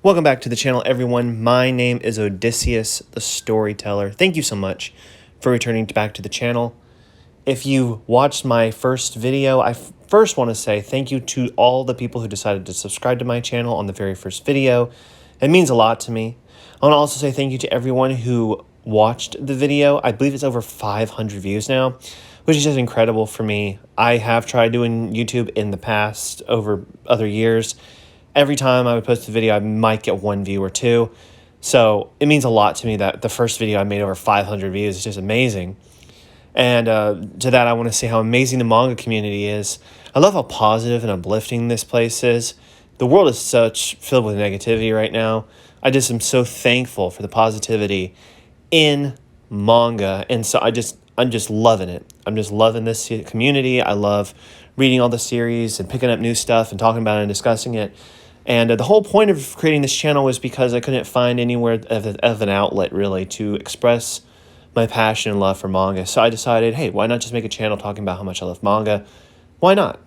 Welcome back to the channel, everyone. My name is Odysseus, the storyteller. Thank you so much for returning back to the channel. If you watched my first video, I first want to say thank you to all the people who decided to subscribe to my channel on the very first video. It means a lot to me. I want to also say thank you to everyone who watched the video. I believe it's over 500 views now, which is just incredible for me. I have tried doing YouTube in the past over other years. Every time I would post a video, I might get one view or two. So it means a lot to me that the first video I made over 500 views is just amazing. And to that, I want to say how amazing the manga community is. I love how positive and uplifting this place is. The world is such filled with negativity right now. I just am so thankful for the positivity in manga. And so I'm just loving it. I'm just loving this community. I love reading all the series and picking up new stuff and talking about it and discussing it. And the whole point of creating this channel was because I couldn't find anywhere of an outlet, really, to express my passion and love for manga. So I decided, hey, why not just make a channel talking about how much I love manga? Why not?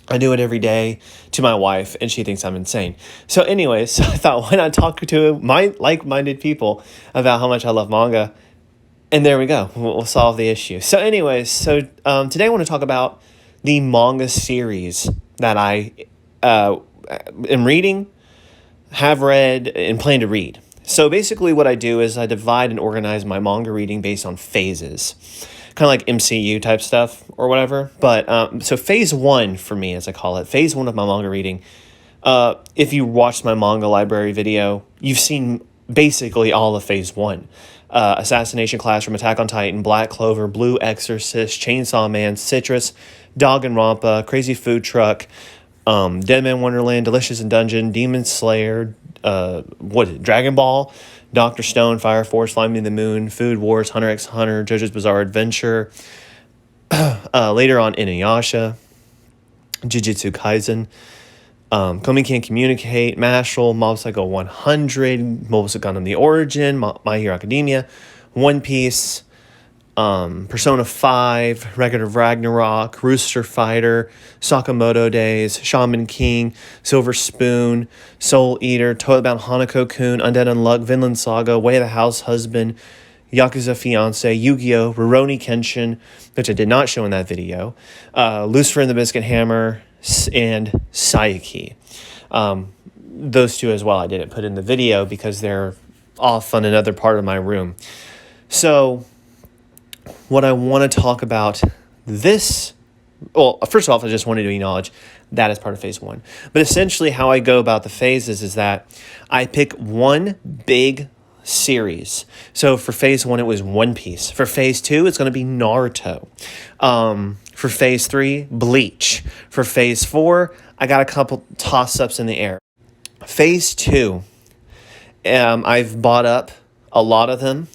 I do it every day to my wife, and she thinks I'm insane. So anyways, I thought, why not talk to my like-minded people about how much I love manga? And there we go. We'll solve the issue. So anyways, today I want to talk about the manga series that I am reading, have read, and plan to read. So basically what I do is I divide and organize my manga reading based on phases. Kind of like MCU type stuff or whatever. But so phase one for me, as I call it, phase one of my manga reading, if you watched my manga library video, you've seen basically all of phase one. Assassination Classroom, Attack on Titan, Black Clover, Blue Exorcist, Chainsaw Man, Citrus, Danganronpa, Crazy Food Truck, Dead Man Wonderland, Delicious in Dungeon, Demon Slayer, Dragon Ball, Dr. Stone, Fire Force, Fly Me to the Moon, Food Wars, Hunter x Hunter, JoJo's Bizarre Adventure, later on Inuyasha, Jujutsu Kaisen, Komi Can't Communicate, Mashal, Mob Psycho 100, Mobile Suit Gundam The Origin, My Hero Academia, One Piece, Persona 5, Record of Ragnarok, Rooster Fighter, Sakamoto Days, Shaman King, Silver Spoon, Soul Eater, Toilet Bound Hanako-kun, Undead Unluck, Vinland Saga, Way of the House Husband, Yakuza Fiance, Yu-Gi-Oh!, Rurouni Kenshin, which I did not show in that video, Lucifer and the Biscuit Hammer, and Saiki. Those two as well I didn't put in the video because they're off on another part of my room. So what I want to talk about first off, I just wanted to acknowledge that is part of phase one. But essentially how I go about the phases is that I pick one big series. So for phase one, it was One Piece. For phase two, it's going to be Naruto. For phase three, Bleach. For phase four, I got a couple toss-ups in the air. Phase two, I've bought up a lot of them.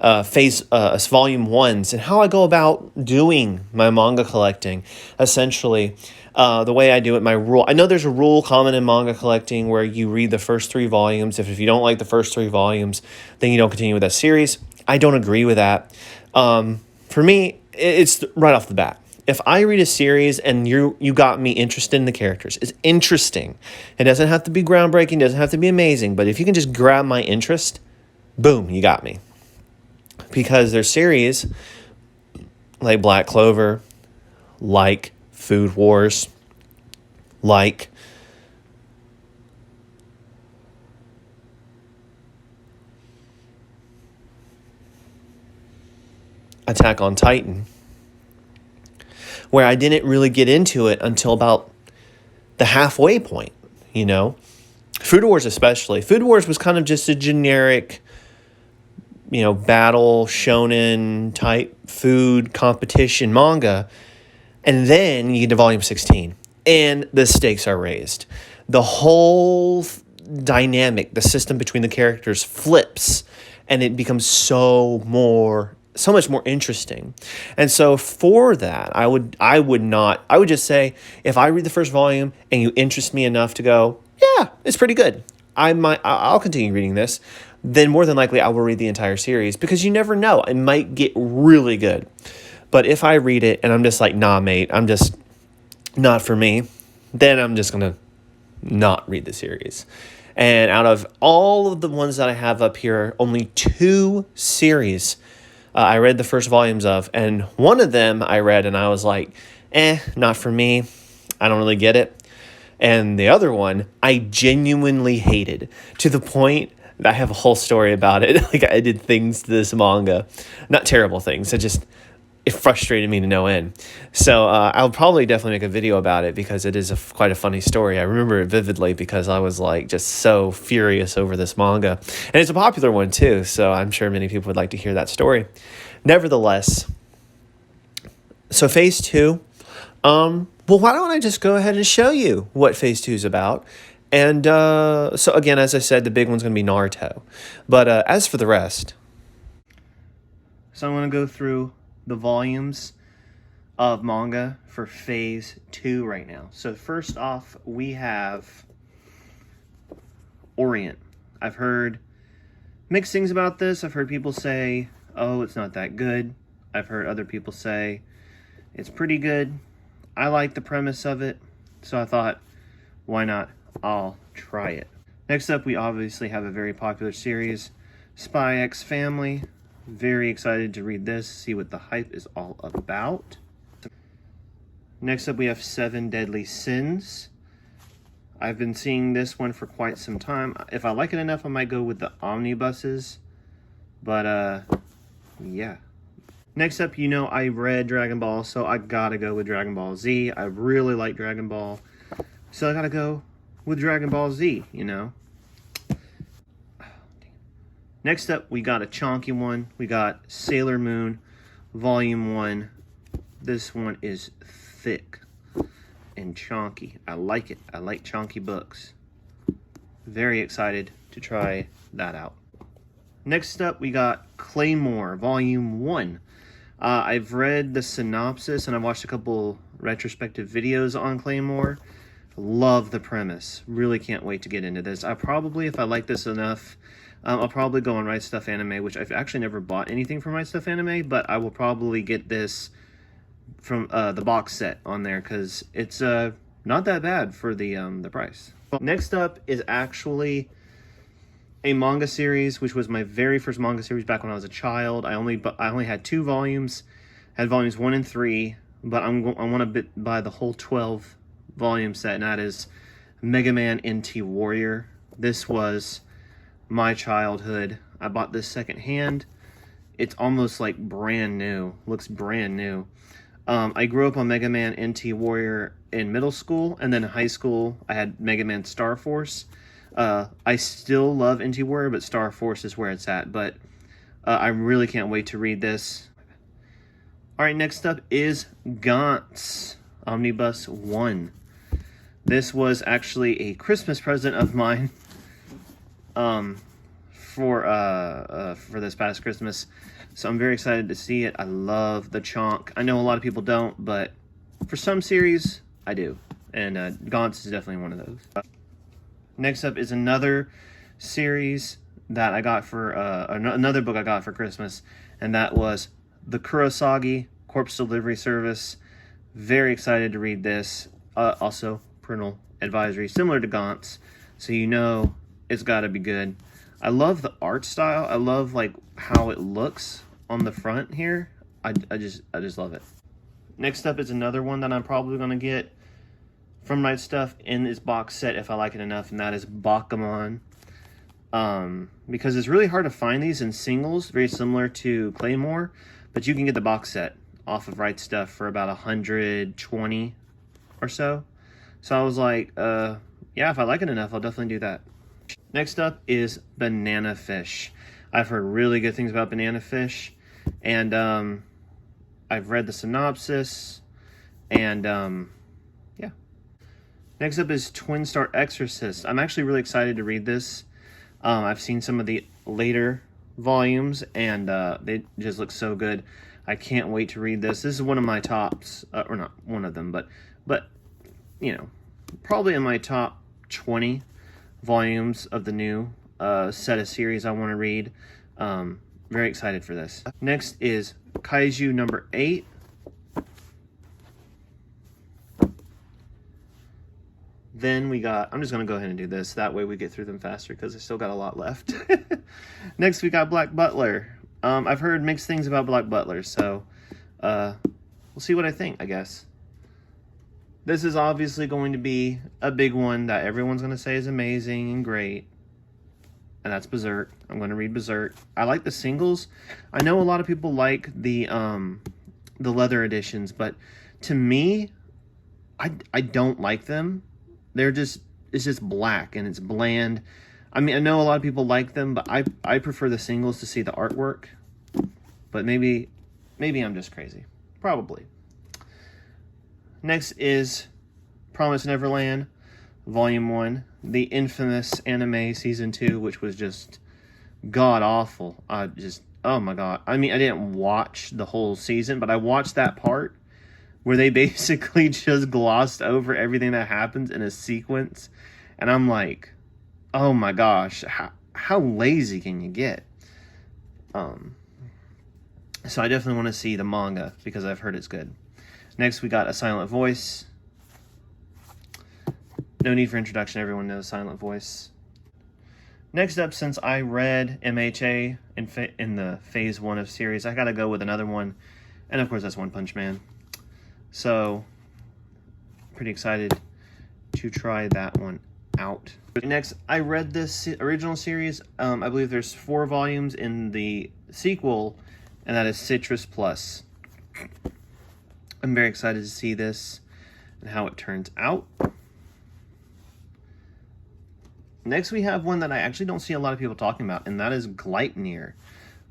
Volume ones, and how I go about doing my manga collecting. Essentially, the way I do it, my rule. I know there's a rule common in manga collecting where you read the first 3 volumes. If you don't like the first 3 volumes, then you don't continue with that series. I don't agree with that. For me, it's right off the bat. If I read a series and you got me interested in the characters, it's interesting. It doesn't have to be groundbreaking, doesn't have to be amazing, but if you can just grab my interest, boom, you got me. Because there's series like Black Clover, like Food Wars, like Attack on Titan, where I didn't really get into it until about the halfway point, you know? Food Wars especially. Food Wars was kind of just a generic, battle, shonen type food competition manga. And then you get to volume 16 and the stakes are raised. The whole dynamic, the system between the characters flips and it becomes so much more interesting. And so for that, I would just say, if I read the first volume and you interest me enough to go, yeah, it's pretty good, I'll continue reading this, then more than likely I will read the entire series, because you never know, it might get really good. But if I read it and I'm just like, nah, mate, I'm just not for me, then I'm just going to not read the series. And out of all of the ones that I have up here, only 2 series I read the first volumes of. And one of them I read and I was like, not for me. I don't really get it. And the other one I genuinely hated, to the point that I have a whole story about it. Like, I did things to this manga, not terrible things. It frustrated me to no end. So I'll probably definitely make a video about it, because it is quite a funny story. I remember it vividly because I was like just so furious over this manga. And it's a popular one too, so I'm sure many people would like to hear that story. Nevertheless, so phase 2, well, why don't I just go ahead and show you what phase 2 is about? And so again, as I said, the big one's going to be Naruto. But as for the rest, so I'm going to go through the volumes of manga for phase 2 right now. So first off, we have Orient. I've heard mixed things about this. I've heard people say, oh, it's not that good. I've heard other people say it's pretty good. I like the premise of it, so I thought, why not? I'll try it. Next up, we obviously have a very popular series, Spy X Family. Very excited to read this, see what the hype is all about. Next up, we have 7 Deadly Sins. I've been seeing this one for quite some time. If I like it enough, I might go with the omnibuses. But, yeah. Next up, I read Dragon Ball, so I gotta go with Dragon Ball Z. I really like Dragon Ball, so I gotta go with Dragon Ball Z, Next up, we got a chonky one. We got Sailor Moon, Volume 1. This one is thick and chonky. I like it. I like chonky books. Very excited to try that out. Next up, we got Claymore, Volume 1. I've read the synopsis and I've watched a couple retrospective videos on Claymore. Love the premise. Really can't wait to get into this. I probably, if I like this enough, I'll probably go on Right Stuff Anime, which I've actually never bought anything from Right Stuff Anime, but I will probably get this from the box set on there, because it's not that bad for the price. Next up is actually a manga series, which was my very first manga series back when I was a child. I only had 2 volumes, had volumes 1 and 3, but I want to buy the whole 12 volume set, and that is Mega Man NT Warrior. This was my childhood. I bought this secondhand. It's almost like brand new. Looks brand new. I grew up on Mega Man NT Warrior in middle school, and then in high school I had Mega Man Star Force. I still love NT Warrior, but Star Force is where it's at. But I really can't wait to read this. Alright, next up is Gantz Omnibus 1. This was actually a Christmas present of mine for this past Christmas. So I'm very excited to see it. I love the chonk. I know a lot of people don't, but for some series, I do. And Gantz is definitely one of those. Next up is another series that I got for, another book I got for Christmas, and that was The Kurosagi Corpse Delivery Service. Very excited to read this. Also, parental advisory, similar to Gantz, so it's got to be good. I love the art style. I love like how it looks on the front here. I just love it. Next up is another one that I'm probably going to get from Right Stuff in this box set if I like it enough, and that is Bakuman. Because it's really hard to find these in singles, very similar to Claymore, but you can get the box set off of Right Stuff for about $120 or so. So I was like, yeah, if I like it enough, I'll definitely do that. Next up is Banana Fish. I've heard really good things about Banana Fish, and I've read the synopsis, and yeah. Next up is Twin Star Exorcist. I'm actually really excited to read this. I've seen some of the later volumes, and they just look so good. I can't wait to read this. This is one of my tops, or not one of them, but probably in my top 20 volumes of the new set of series I want to read. Very excited for this. Next is Kaiju number 8. Then we got, I'm just going to go ahead and do this. That way we get through them faster because I still got a lot left. Next, we got Black Butler. I've heard mixed things about Black Butler, so we'll see what I think, I guess. This is obviously going to be a big one that everyone's going to say is amazing and great. And that's Berserk. I'm going to read Berserk. I like the singles. I know a lot of people like the leather editions, but to me, I don't like them. It's just black and it's bland. I mean, I know a lot of people like them, but I prefer the singles to see the artwork. But maybe I'm just crazy. Probably. Next is Promised Neverland, Volume 1, the infamous anime Season 2, which was just god-awful. Oh my god. I mean, I didn't watch the whole season, but I watched that part where they basically just glossed over everything that happens in a sequence. And I'm like, oh my gosh, how lazy can you get? So I definitely want to see the manga because I've heard it's good. Next, we got A Silent Voice. No need for introduction. Everyone knows Silent Voice. Next up, since I read MHA in the Phase 1 of series, I gotta go with another one. And of course, that's One Punch Man. So, pretty excited to try that one out. Next, I read this original series. I believe there's 4 volumes in the sequel, and that is Citrus Plus. I'm very excited to see this and how it turns out. Next, we have one that I actually don't see a lot of people talking about, and that is Gleipnir.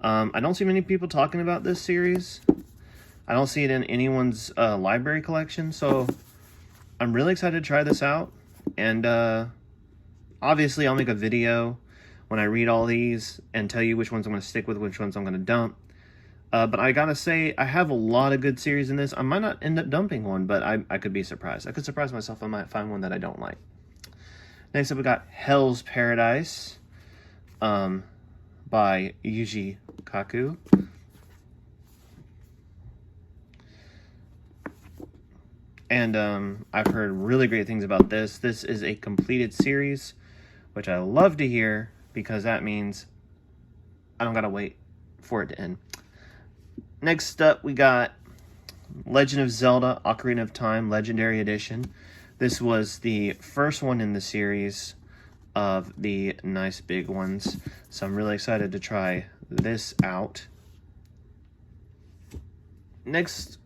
I don't see many people talking about this series. I don't see it in anyone's library collection, so I'm really excited to try this out. And obviously, I'll make a video when I read all these and tell you which ones I'm going to stick with, which ones I'm going to dump. But I gotta say, I have a lot of good series in this. I might not end up dumping one, but I could be surprised. I could surprise myself. I might find one that I don't like. Next up, we got Hell's Paradise by Yuji Kaku. And I've heard really great things about this. This is a completed series, which I love to hear because that means I don't gotta wait for it to end. Next up, we got Legend of Zelda Ocarina of Time Legendary Edition. This was the first one in the series of the nice big ones. So I'm really excited to try this out. Next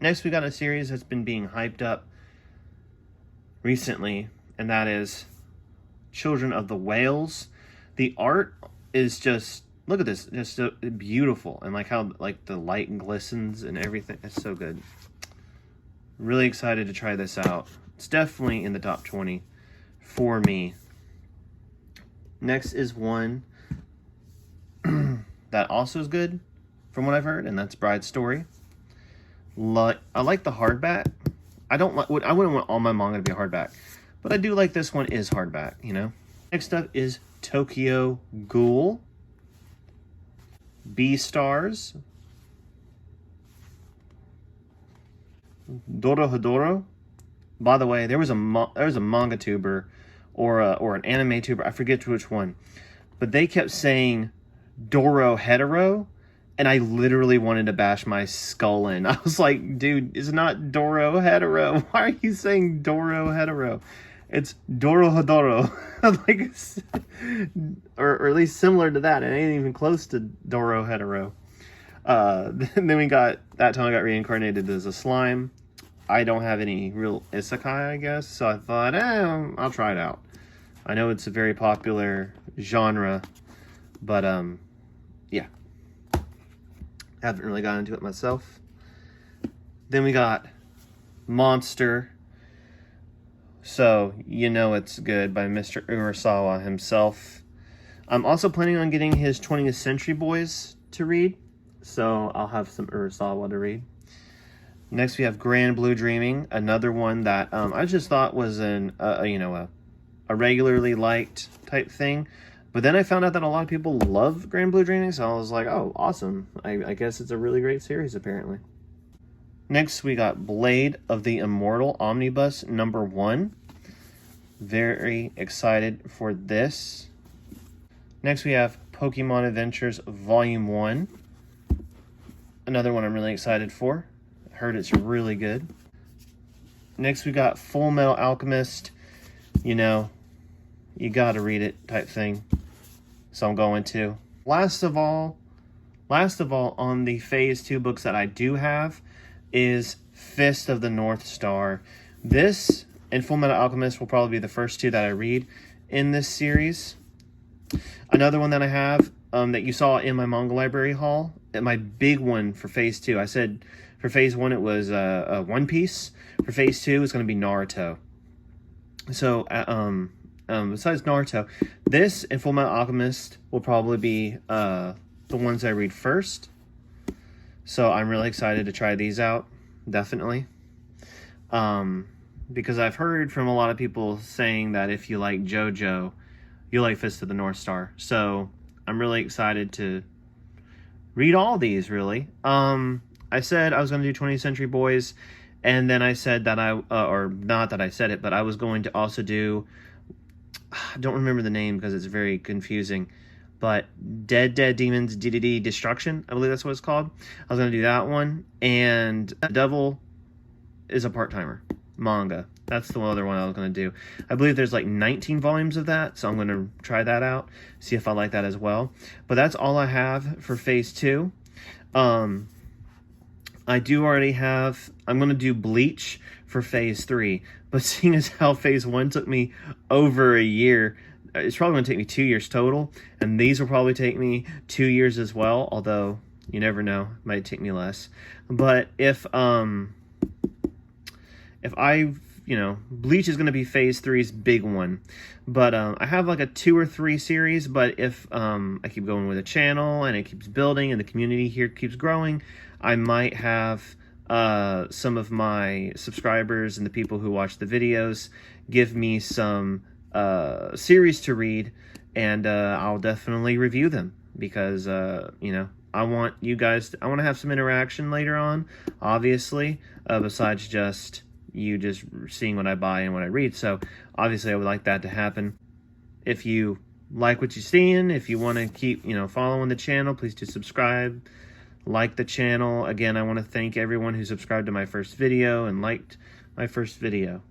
we got a series that's been being hyped up recently, and that is Children of the Whales. The art is just, look at this, just so beautiful, and like how like the light glistens and everything. It's so good. Really excited to try this out. It's definitely in the top 20 for me. Next is one that also is good from what I've heard, and that's Bride's Story. I like the hardback. I wouldn't want all my manga to be hardback, but I do like this one is hardback, you know. Next up is Tokyo Ghoul. Beastars. Dorohedoro. By the way, there was a manga tuber or an anime tuber, I forget which one, but they kept saying Dorohedoro, and I literally wanted to bash my skull in. I was like, dude, it's not Dorohedoro. Why are you saying Dorohedoro? It's Dorohedoro. Like, or at least similar to that. It ain't even close to Dorohedoro. Then we got, that time I got reincarnated as a slime. I don't have any real isekai, I guess, so I thought, I'll try it out. I know it's a very popular genre, but yeah. Haven't really gotten into it myself. Then we got Monster. So, you know it's good, by Mr. Urasawa himself. I'm also planning on getting his 20th Century Boys to read, so I'll have some Urasawa to read. Next we have Grand Blue Dreaming, another one that I just thought was a regularly liked type thing. But then I found out that a lot of people love Grand Blue Dreaming, so I was like, oh, awesome. I guess it's a really great series, apparently. Next, we got Blade of the Immortal Omnibus #1. Very excited for this. Next we have Pokemon Adventures Volume 1. Another one I'm really excited for. I heard it's really good. Next we got Full Metal Alchemist. You know, you gotta read it type thing. So I'm going to. Last of all, on the Phase 2 books that I do have is Fist of the North Star. This and Full Metal Alchemist will probably be the first two that I read in this series. Another one that I have that you saw in my manga library haul, my big one for Phase 2. I said for Phase 1 it was One Piece. For Phase 2 it's going to be Naruto. So besides Naruto, this and Full Metal Alchemist will probably be the ones I read first. So I'm really excited to try these out, definitely. Because I've heard from a lot of people saying that if you like JoJo, you like Fist of the North Star. So I'm really excited to read all these, really. I said I was going to do 20th Century Boys, and then I said that or not that I said it, but I was going to also do, I don't remember the name because it's very confusing, but Dead Demons DDD Destruction, I believe that's what it's called. I was going to do that one, and The Devil is a Part-Timer manga. That's the other one I was going to do. I believe there's like 19 volumes of that, so I'm going to try that out, see if I like that as well. But that's all I have for Phase 2. I do already have, I'm going to do Bleach for Phase 3, but seeing as how Phase 1 took me over a year, it's probably going to take me 2 years total, and these will probably take me 2 years as well, although you never know, it might take me less. But if Bleach is going to be Phase 3's big one, but I have like a 2 or 3 series, but if I keep going with the channel and it keeps building and the community here keeps growing, I might have some of my subscribers and the people who watch the videos give me some series to read, and I'll definitely review them because, I want you guys, I want to have some interaction later on, obviously, besides just you just seeing what I buy and what I read. So obviously I would like that to happen. If you like what you're seeing, if you want to keep, following the channel, please do subscribe, like the channel. Again, I want to thank everyone who subscribed to my first video and liked my first video.